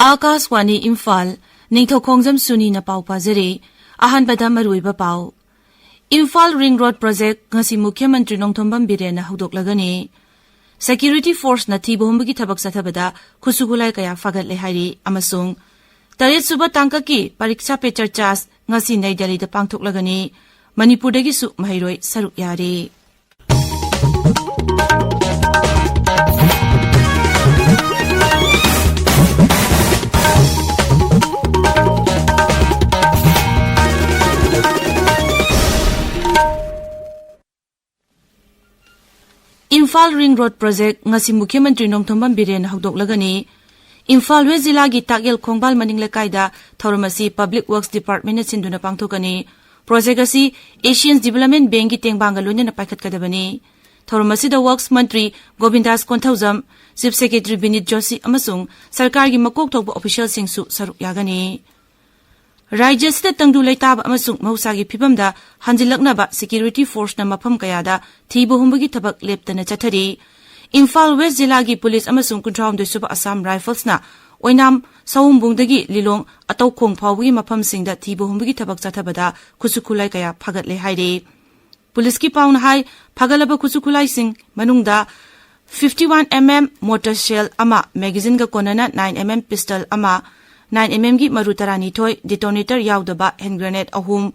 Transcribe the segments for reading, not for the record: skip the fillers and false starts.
Akaswani Imphal Ningthoukhongjam Suni na pau pazari ahanbada maruiba pau. Imphal Ring Road Project ngasi Mukhyamantri Nongthombam Birena haudoklagani. Security Force na thibuhumbagi thabak sathabada khusugulai kaya fagatle hairi amasung taret suba tangkaki pariksha pe charchas ngasi Nai Delhi da pangthoklagani. Manipurdagi su mahairoi saruk yari. Imphal Ring Road Project ngasi Mukhyamantri Nongthombam Birena haudoklagani. Imphal West Jilagi Takyel Khongbal Maninglekaida Thauramasi Public Works Department na sinduna pangthokani. Project asi Asian Development Bank gi tengbanga loina paikhatkadabani. Thauramasi da Works Mantri Govindas Konthaujam, Chief Secretary Binit Joshi amasung sarkar gi makok thokba official singsu saruk yagani. Rajya sida tangdu leitaba amasung mahusagi phibamda hanjilaknaba security force na mafam kayada thibuhumbagi thabak leptana chathari. Imphal West Jilagi Police amasung kunthraumdoi suba Assam Rifles na oinam saumbungdagi lilong atau khongphawgi mafamsingda thibuhumbagi thabak chathabada khusukhulai kaya phaгаtle haire. Police ki pauna hai phagalaba khusukhulai sing manungda 51mm mortar shell ama magazine ga konana 9mm pistol ama 9mm gi maru tarani thoi detonator yaudaba hand grenade ahum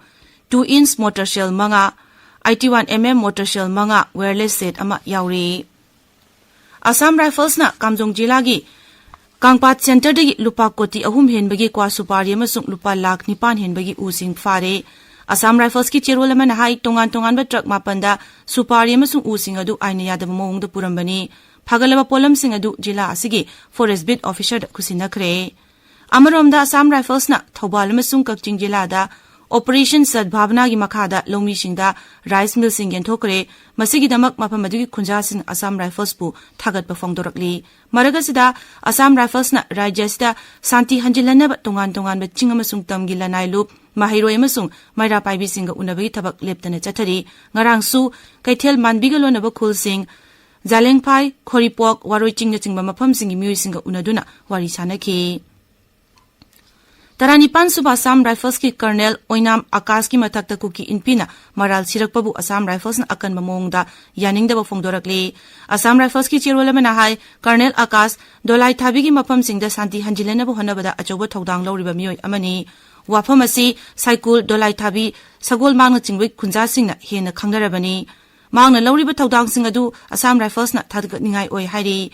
2-inch mortar shell manga 81mm mortar shell manga wireless set ama yauri. Assam Rifles na Kamjong Jilagi Kangpat Center dagi lupa koti ahum henbagi kwa supari amasung lupa lakh nipan henbagi using fare. Assam Rifles ki chairwala man hai tongan ba truck mapanda supari amasung using adu aina yadaba mawongda purambani. Phagalaba polam sing adu jila asigi forest bit officer da kusinakre. Amaromda Assam Rifles na Thobal amasung Kakching Jila da Operation Sadbhavana gi makhada lomi singda rice mill sing yenthokre masigi damak maphamadu khunja sing Assam Rifles pu thagat pa fongdorakli. Maragasida Assam Rifles na rajya sida santi hanjilana ba tongan ba ching amasung tamgi lanai lup mahiroi amasung maira paibi singa unabagi thabak leptana chathari. Ngarang su kaithel manbiga lona ba khul sing Jalengphai Khoripok waroi chingna chingba mafam singi mioi singa unaduna wari sanaki. Taranipan suba Assam Rifles ki Colonel Oinam Akas ki mathakta kuki inpina maral sirakpabu Assam Rifles na akan mamongda yaningda fongdorakli. Assam Rifles ki chairwala mana hai Colonel Akas dolai thabi gi mafam singda santi hanjilana bu honabada achoba thodang lawriba mioi amani. Wafam asi cycle dolai thabi sagol mangna chingwi khunja singna hena khangdarabani. Mangna lawriba thodang sing adu Assam Rifles na thadgat ningai oi hairi.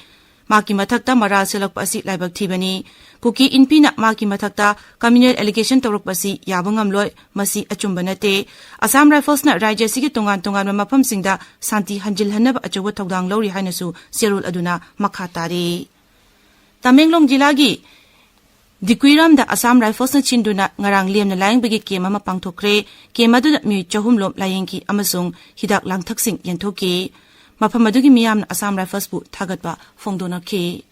Maki mathakta maral selakpa asi laibak thibani. Kuki inpina maki mathakta communal allegation tawrakpa asi yabangam loi masi achumba nate. Assam Rifles na rajya sigi tongan mafam singda santi hanjil hanaba achoba thodang lawri hainasu serul aduna makhatari. Tamenglong Jilagi Dikwiram da Assam Rifles na chinduna ngarang liam na layang bagi kema mapangthokre kema du mi chahumlom layengki amasung hidak langthak sing yenthoki. Mapamadugi miyam na Assam Rifles bu thagatba fongdonaki.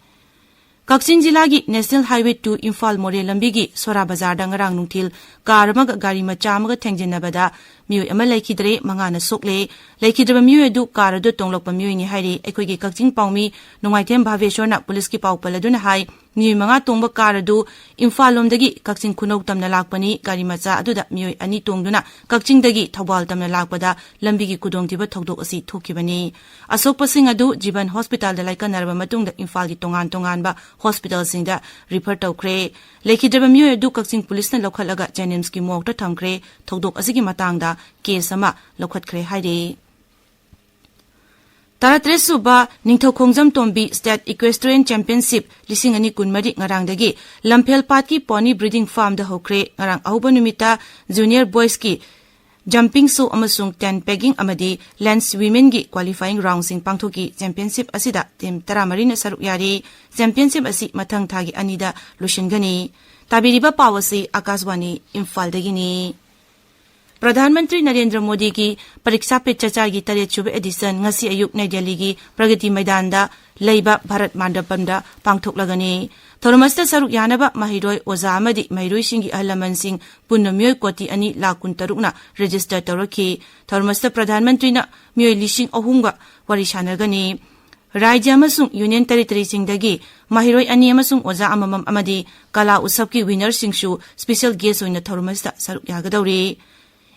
Kakching Jilagi National Highway 2 Imphal More Lambigi Sora Bazar da ngarang nungthil car amaga gari macha amaga thengjinabada mioi ama laikhidre mangana sokle laikhidraba mioi adu car adu tonglokpa mioi ni hairi ekhoigi Kakching Paumi Nongmaikapam Bhaveshwar na police ki pawpaladuna hai mioi manga tongba car adu Imphal lomdagi Kakching Khunau tamna lakpani gari macha aduda mioi ani tongduna Kakching dagi Thobal tamna lakpada lambigi kudongtiba thodok asi thokibani. Asokpa sing adu Jiban Hospital da laikanarba matungda Imphal gi tongan ba hospital singda refer tawkre lekhidraba mioi adu Kakching police na lokhalaga Jenims ki mokta thamkre thodok asigi matangda case ama lokhatkre haire. Taratres suba Ningthoukhongjam Tombi State Equestrian Championship lising ani kunmari ngarangdagi Lamphel Patki Pony Breeding Farm da hokre ngarang ahuba numita junior boys ki jumping show amasung 10 pegging amadi lens women gi qualifying round sing pangthoki championship asida team taramari na saruk yari. Championship asi mathang thagi anida lushingani. Tabiriba pawasi Akaswani Imphal dagini. Pradhanmantri Narendra Modi ki Pariksha Pe Charcha gi 8th edition ngasi ayuk Nai Delhi gi Pragati Maidanda leiba Bharat Mandapamda pangthoklagani. Thormasta saruk yanaba mahiroi oza amadi mahiroi singi ahlaman sing punna mioi koti ani lakun tarukna register tawraki. Thormasta Pradhanmantri na mioi lising ahunga wari shanargani. Rajya amasung Union Territory singdagi mahiroi ani amasung oja amamam amadi kala usapki winner singshu special guest oina tharumasda saruk yagadauri.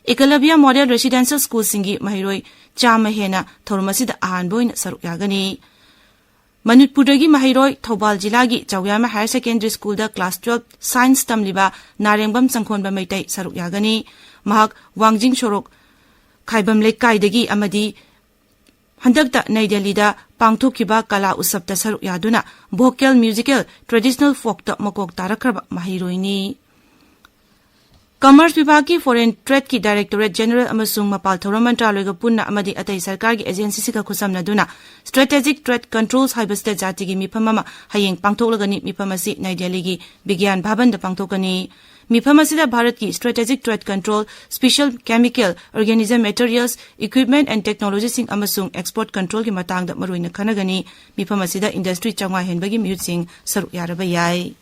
Ekalabya Model Residential School singi mahiroi chama hena tharumasida ahanbo oina saruk yagani. Manipuri mahiroi Thobal jilagi Chawyama Higher Secondary School da class 12 science tamliba Narengbam Sangkhonba maitai saruk yagani. Mahak Wangjing Shorok Khaibam Lekai amadi Handakta Nai Delhi da pangthokkiba kala usapta saruk yaduna vocal musical traditional folk ta makok tarakraba mahiroini. Commerce Vibhag ki Foreign Trade ki Directorate General amasung mapal thoram mantraloy ga punna amadi atai sarkar gi agency sika khusamna duna Strategic Trade Controls haibaste jati gi miphamama hayeng pangthoklagani miphamasi Nai Delhi gi Bigyan Bhavan da pangthokani. Miphamasida Bharat ki Strategic Trade Control, Special Chemical, Organism Materials, Equipment and Technology sing amasung Export Control ki matang da maruina khanagani. Miphamasida Industry changwa henbagi mute sing saru yaraba yai.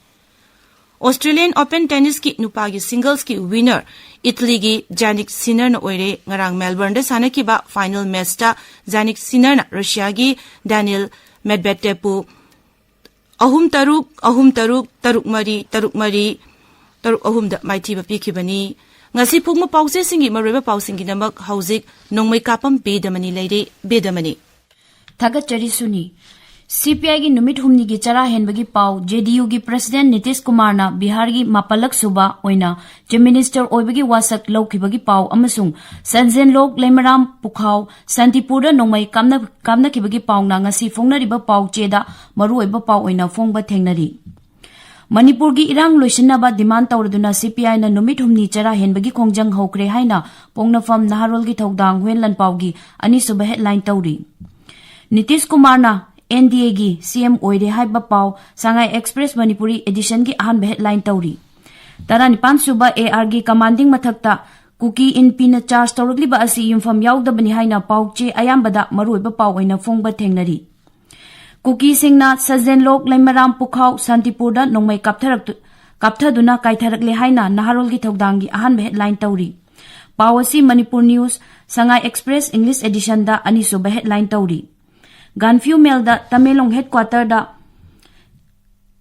Australian Open Tennis ki nupagi singles ki winner Italy gi Jannik Sinner na oire ngarang Melbourne da sana ki ba final match ta Jannik Sinner na Russia gi Daniil Medvedev pu ahum taruk mari Taruk ahum da maiti ba pikibani. Ngasi pugma pause singi marweba pausingi namak hauzik Nongmeikapam Bedamani leire Bedamani. Thagat chari suni. CPI gi numit humni gi chara henbagi pau JDU gi President Nitish Kumar na Bihar gi mapalak suba oina je minister oibagi wasak laukibagi pau amasung Sanzen Lok Lemaram Pukhau Santipura Nongmai kamna kibagi pau na ngasi phongna riba pau cheda maru oiba pau oina phongba thengnari. Manipur gi irang loisinaba demand tawraduna CPI na numit humni chara henbagi khongjang hokre haina pongnafam Naharol gi thodang hwenlan pawgi ani suba headline tawri. Nitish Kumar na NDA gi CM oire haiba paw Sangai Express Manipuri edition gi ahan headline tawri. Tarani pan suba AR gi commanding mathakta kuki in pina charge tawragli ba asi yumfam yawda bani haina pawche ayambada maruiba paw oina phongba thengnari. Kuki singna Sajen Lok Lemaram Pukhau Santipurda Nongmai kapthaduna kaitharakle haina Naharol gi thodang gi ahan headline tawri. Pawasi Manipur News Sangai Express English edition da ani suba headline tawri. Ganfew Mel da Tamelong headquarter da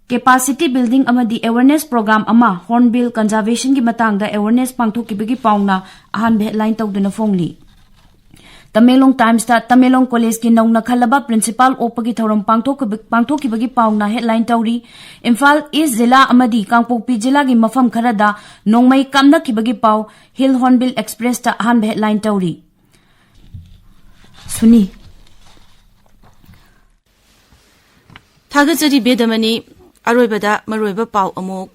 capacity building amadi awareness program ama Hornbill conservation gi matang da awareness pangthokibagi paungna ahan headline tawduna phongli. Tamelong Times da Tamelong College ki nauna khalaba principal opagi thoram pangthokibagi paungna headline tawri. Imphal East Zilla amadi Kangpokpi Zilla gi mafam kharada Nongmai kamna kibagi paw Hill Hornbill Express da ahan headline tawri. Suni Thagachari Bedamani aroibada maroiba pau amok.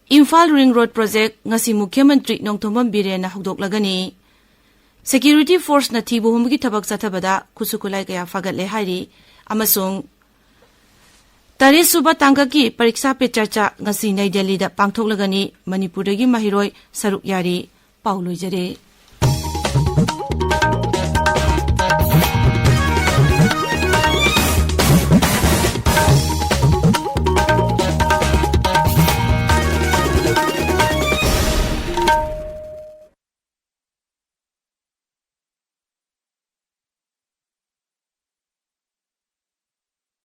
Imphal Ring Road Project ngasi Mukhyamantri Nongthombam Biren na hokdoklagani. Security Force na thibu humgi thabak sathabada kusukulai kaya fagatle hairi amasung Tare suba tangka ki pariksa pe charcha ngasi Nai Delhi da pangthoklagani Manipur gi mahiroi saruk yari pauloi jare.